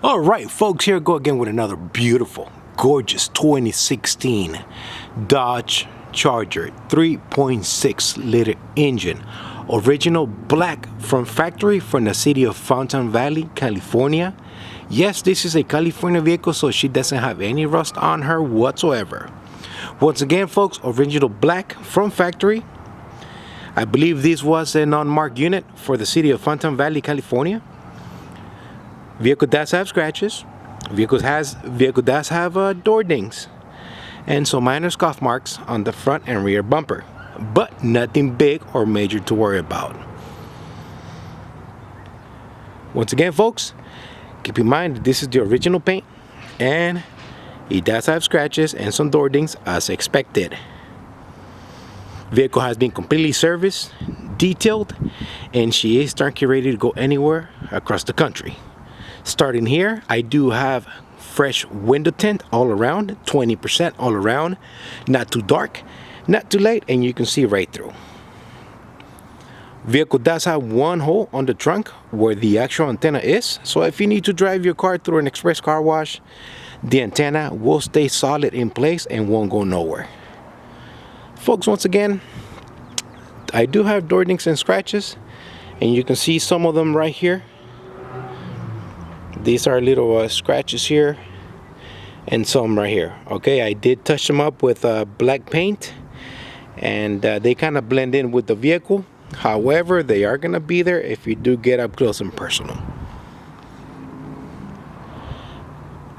All right, folks, here I go again with another beautiful, gorgeous 2016 Dodge Charger 3.6 liter engine. Original black from factory from the city of Fountain Valley, California. Yes, this is a California vehicle, so she doesn't have any rust on her whatsoever. Once again, folks, original black from factory. I believe this was an unmarked unit for the city of Fountain Valley, California. Vehicle does have scratches. Vehicle does have door dings and some minor scuff marks on the front and rear bumper, but nothing big or major to worry about. Once again, folks, keep in mind that this is the original paint and it does have scratches and some door dings as expected. Vehicle has been completely serviced, detailed, and she is turnkey ready to go anywhere across the country. Starting here, I do have fresh window tint all around, 20% all around, not too dark, not too light, and you can see right through. Vehicle does have one hole on the trunk where the actual antenna is, so if you need to drive your car through an express car wash, the antenna will stay solid in place and won't go nowhere. Folks, once again, I do have door dings and scratches, and you can see some of them right here. These are little scratches here and some right here. Okay, I did touch them up with black paint, and they kind of blend in with the vehicle. However, they are gonna be there if you do get up close and personal.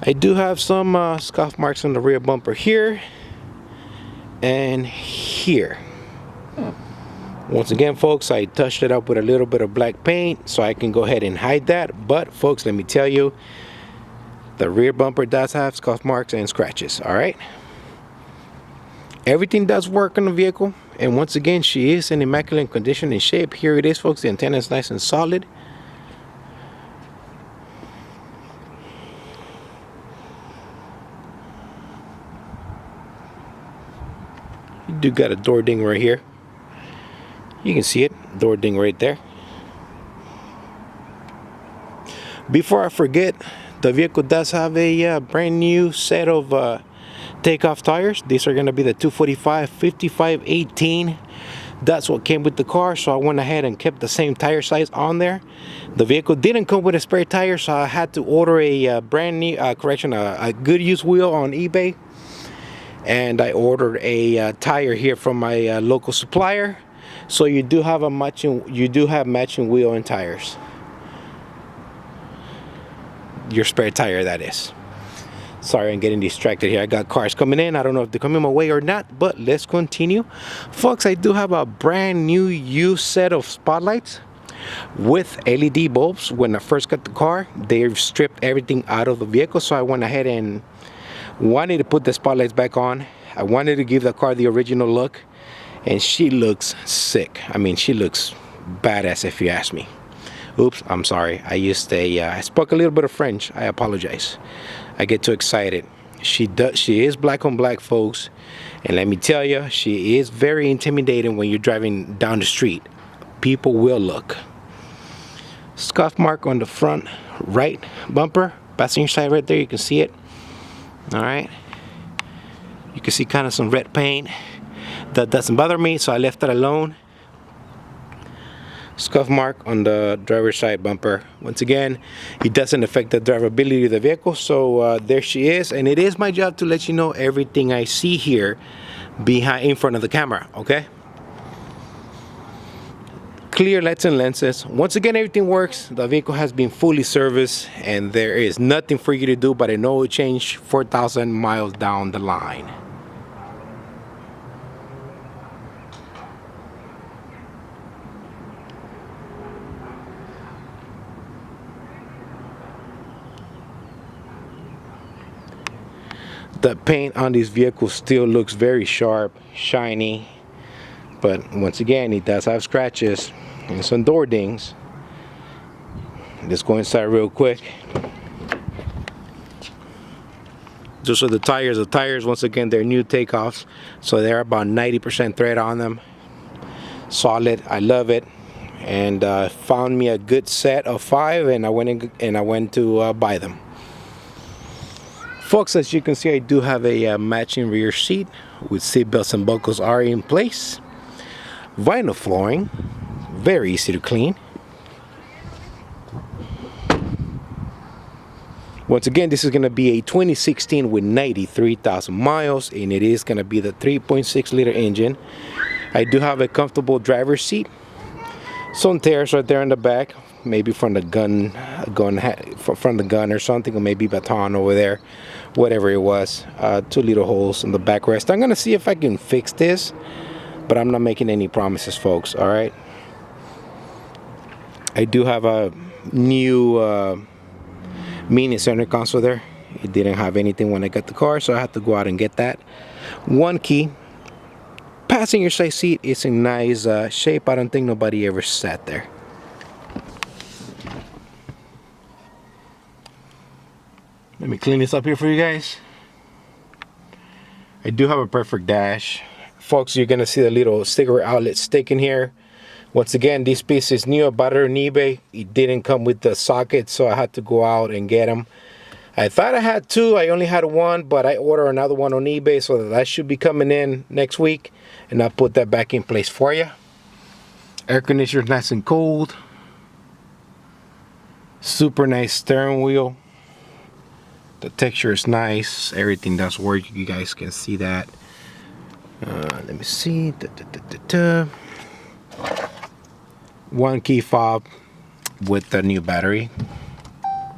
I do have some scuff marks on the rear bumper here and here. Once again, folks, I touched it up with a little bit of black paint so I can go ahead and hide that. But folks, let me tell you, the rear bumper does have scuff marks and scratches. All right, everything does work on the vehicle, and once again, she is in immaculate condition and shape. Here it is, folks. The antenna is nice and solid. You do got a door ding right here. You can see it, door ding right there. Before I forget, the vehicle does have a brand new set of takeoff tires. These are going to be the 245 5518. That's what came with the car, so I went ahead and kept the same tire size on there. The vehicle didn't come with a spare tire, so I had to order a brand new a good use wheel on eBay, and I ordered a tire here from my local supplier. So you do have matching wheel and tires. Your spare tire, that is. Sorry, I'm getting distracted here. I got cars coming in. I don't know if they're coming my way or not, but let's continue. Folks, I do have a brand new used set of spotlights with LED bulbs. When I first got the car, they stripped everything out of the vehicle, so I went ahead and wanted to put the spotlights back on. I wanted to give the car the original look. And she looks sick. I mean, she looks badass if you ask me. Oops, I'm sorry. I spoke a little bit of French. I apologize. I get too excited. She is black on black, folks. And let me tell you, she is very intimidating when you're driving down the street. People will look. Scuff mark on the front right bumper, passenger side right there. You can see it. All right. You can see kind of some red paint. That doesn't bother me, so I left it alone. Scuff mark on the driver's side bumper. Once again, it doesn't affect the drivability of the vehicle, so there she is. And it is my job to let you know everything I see here in front of the camera, okay? Clear lights and lenses. Once again, everything works. The vehicle has been fully serviced, and there is nothing for you to do but an oil change 4,000 miles down the line. The paint on this vehicle still looks very sharp, shiny, but once again, it does have scratches and some door dings. Let's go inside real quick. Just so the tires, once again, they're new takeoffs, so they're about 90% thread on them. Solid, I love it. And found me a good set of 5, and I went to buy them. Folks, as you can see, I do have a matching rear seat with seat belts and buckles are in place. Vinyl flooring, very easy to clean. Once again, this is going to be a 2016 with 93,000 miles, and it is going to be the 3.6 liter engine. I do have a comfortable driver's seat. Some tears right there in the back, maybe from the gun or something, or maybe baton over there, whatever it was. 2 little holes in the backrest. I'm going to see if I can fix this, but I'm not making any promises, folks. All right. I do have a new mini center console there. It didn't have anything when I got the car, so I had to go out and get that. One key. Passenger side seat is in nice shape. I don't think nobody ever sat there. Let me clean this up here for you guys. I do have a perfect dash. Folks, you're gonna see the little cigarette outlet sticking here. Once again, this piece is new. I bought it on eBay. It didn't come with the socket, so I had to go out and get them. I thought I had 2. I only had 1, but I ordered another one on eBay, so that should be coming in next week, and I'll put that back in place for you. Air conditioner nice and cold. Super nice steering wheel. The texture is nice. Everything does work. You guys can see that. Let me see. One key fob with the new battery.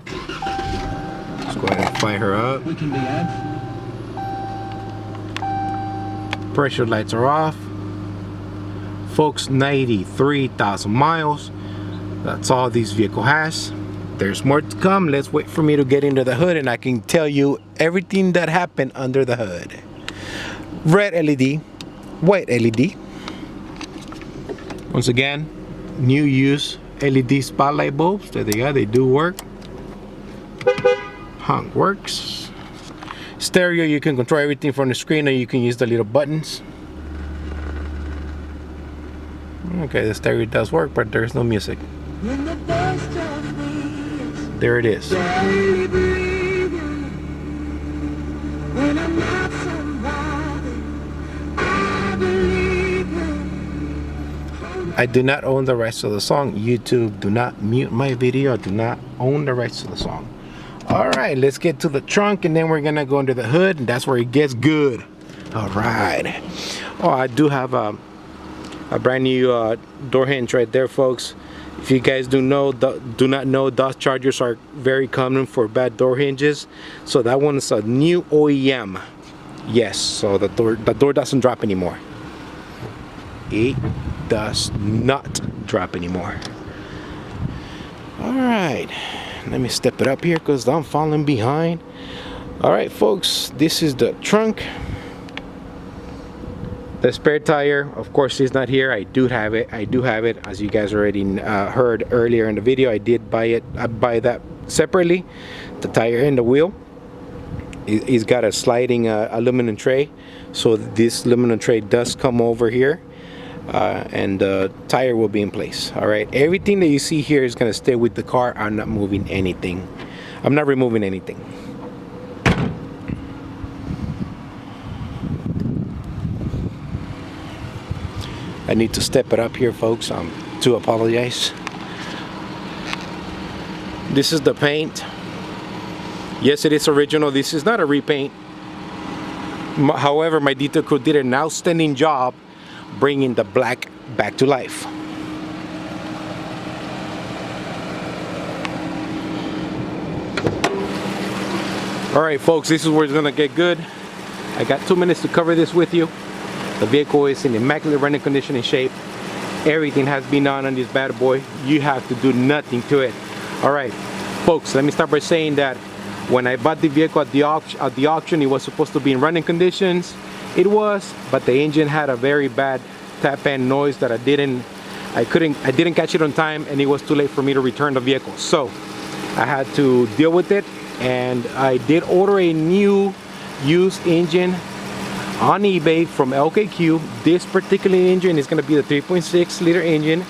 Let's go ahead and fire her up. We can begin. Pressure lights are off. Folks, 93,000 miles. That's all this vehicle has. There's more to come. Let's wait for me to get into the hood and I can tell you everything that happened under the hood. Red LED, white LED. Once again, new use LED spotlight bulbs. There they are, they do work. Honk works. Stereo, you can control everything from the screen, or you can use the little buttons. Okay, the stereo does work, but there's no music. There it is. I do not own the rights to the song. YouTube, do not mute my video. I do not own the rights to the song. All right, let's get to the trunk, and then we're gonna go into the hood, and that's where it gets good. All right. Oh, I do have a brand new door hinge right there, folks. If you guys do not know, Dodge Chargers are very common for bad door hinges. So that one is a new OEM. Yes, so the door doesn't drop anymore. It does not drop anymore. All right, let me step it up here because I'm falling behind. All right, folks, this is the trunk. The spare tire, of course, is not here. I do have it. As you guys already heard earlier in the video, I did buy it. I buy that separately. The tire and the wheel. It's got a sliding aluminum tray, so this aluminum tray does come over here, and the tire will be in place. All right. Everything that you see here is gonna stay with the car. I'm not moving anything. I'm not removing anything. I need to step it up here, folks. To apologize. This is the paint. Yes, it is original. This is not a repaint. However, my detail crew did an outstanding job bringing the black back to life. All right, folks, this is where it's gonna get good. I got 2 minutes to cover this with you. The vehicle is in immaculate running condition and shape. Everything has been done on this bad boy. You have to do nothing to it. All right, folks, let me start by saying that when I bought the vehicle at the auction, it was supposed to be in running conditions. It was, but the engine had a very bad tap and noise that I didn't catch it on time, and it was too late for me to return the vehicle. So I had to deal with it, and I did order a new used engine on eBay from LKQ. This particular engine is going to be the 3.6 liter engine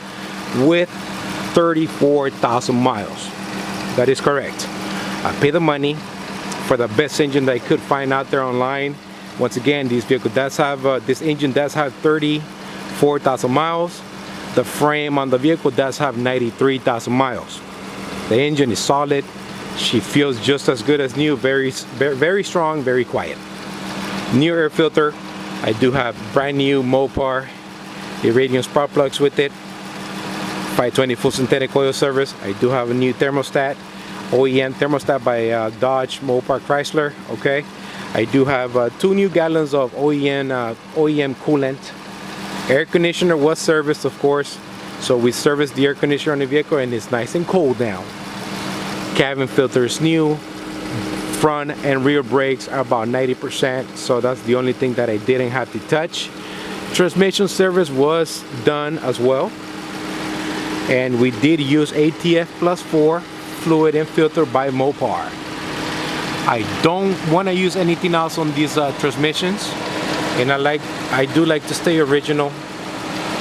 with 34,000 miles. That is correct. I paid the money for the best engine that I could find out there online. Once again, this vehicle does have, this engine does have 34,000 miles. The frame on the vehicle does have 93,000 miles. The engine is solid. She feels just as good as new, very strong, very quiet. New air filter. I do have brand new Mopar Irradiant spark plugs with it. 520 full synthetic oil service. I do have a new thermostat, OEM thermostat by Dodge, Mopar, Chrysler. Okay. I do have 2 new gallons of OEM coolant. Air conditioner was serviced, of course. So we serviced the air conditioner on the vehicle and it's nice and cold now. Cabin filter is new. Front and rear brakes are about 90%, so that's the only thing that I didn't have to touch. Transmission service was done as well, and we did use ATF plus 4 fluid and filter by Mopar. I don't want to use anything else on these transmissions, and I do like to stay original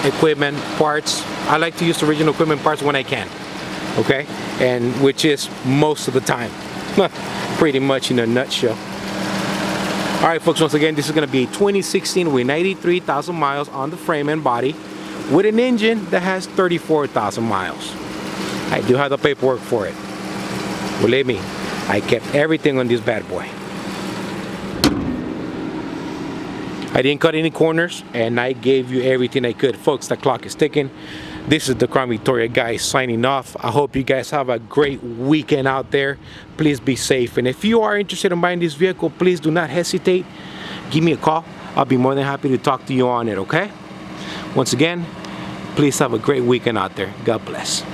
equipment parts. I like to use original equipment parts when I can, okay, and which is most of the time. Pretty much in a nutshell. Alright folks, once again, this is going to be a 2016 with 93,000 miles on the frame and body with an engine that has 34,000 miles. I do have the paperwork for it. Believe me, I kept everything on this bad boy. I didn't cut any corners and I gave you everything I could. Folks, the clock is ticking. This is the Crown Victoria guy signing off. I hope you guys have a great weekend out there. Please be safe. And if you are interested in buying this vehicle, please do not hesitate. Give me a call. I'll be more than happy to talk to you on it, okay? Once again, please have a great weekend out there. God bless.